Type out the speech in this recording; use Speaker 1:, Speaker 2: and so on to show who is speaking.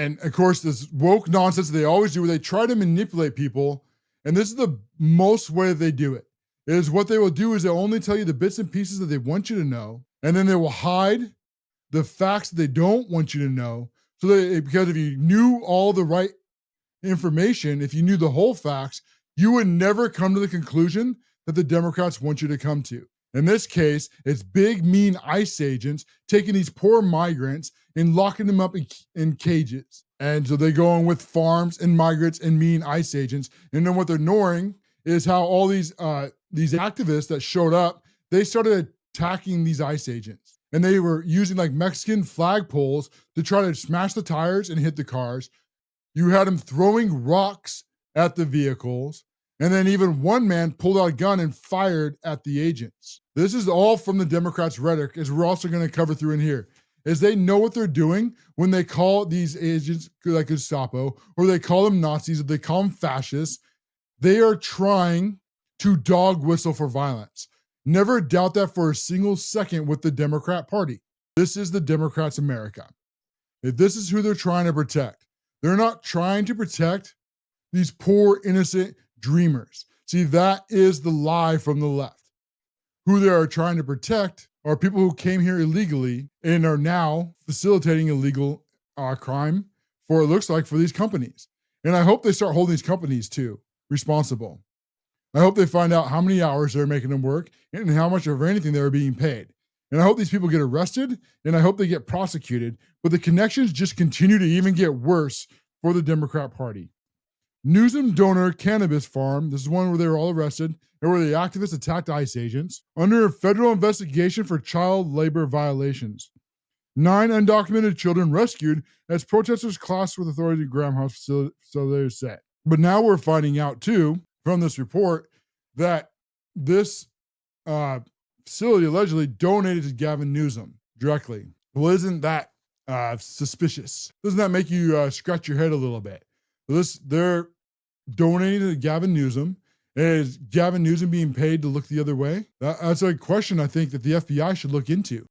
Speaker 1: And of course, this woke nonsense they always do, where they try to manipulate people. And this is the most way they do it. Is what they will do is they'll only tell you the bits and pieces that they want you to know, and then they will hide the facts that they don't want you to know. So that because if you knew all the right information, if you knew the whole facts, you would never come to the conclusion that the Democrats want you to come to. In this case, it's big, mean ICE agents taking these poor migrants and locking them up in cages. And so they go on with farms and migrants and mean ICE agents. And then what they're ignoring is how all these activists that showed up, they started attacking these ICE agents. And they were using like Mexican flag poles to try to smash the tires and hit the cars. You had them throwing rocks at the vehicles. And then even one man pulled out a gun and fired at the agents. This is all from the Democrats' rhetoric, as we're also going to cover through in here, is they know what they're doing when they call these agents like Gestapo, or they call them Nazis, or they call them fascists. They are trying to dog whistle for violence. Never doubt that for a single second with the Democrat Party. This is the Democrats' America. This is who they're trying to protect. They're not trying to protect these poor, innocent dreamers. See, that is the lie from the left. Who they are trying to protect are people who came here illegally and are now facilitating illegal crime for, it looks like, for these companies. And I hope they start holding these companies too responsible. I hope they find out how many hours they're making them work and how much of anything they're being paid. And I hope these people get arrested, and I hope they get prosecuted. But the connections just continue to even get worse for the Democrat Party. Newsom donor cannabis farm. This is one where they were all arrested and where the activists attacked ICE agents under a federal investigation for child labor violations. 9 undocumented children rescued as protesters clashed with authorities at Graham House facility say. But now we're finding out too from this report that this facility allegedly donated to Gavin Newsom directly. Well, isn't that suspicious? Doesn't that make you scratch your head a little bit? They're donating to Gavin Newsom. Is Gavin Newsom being paid to look the other way? That's a question I think that the FBI should look into.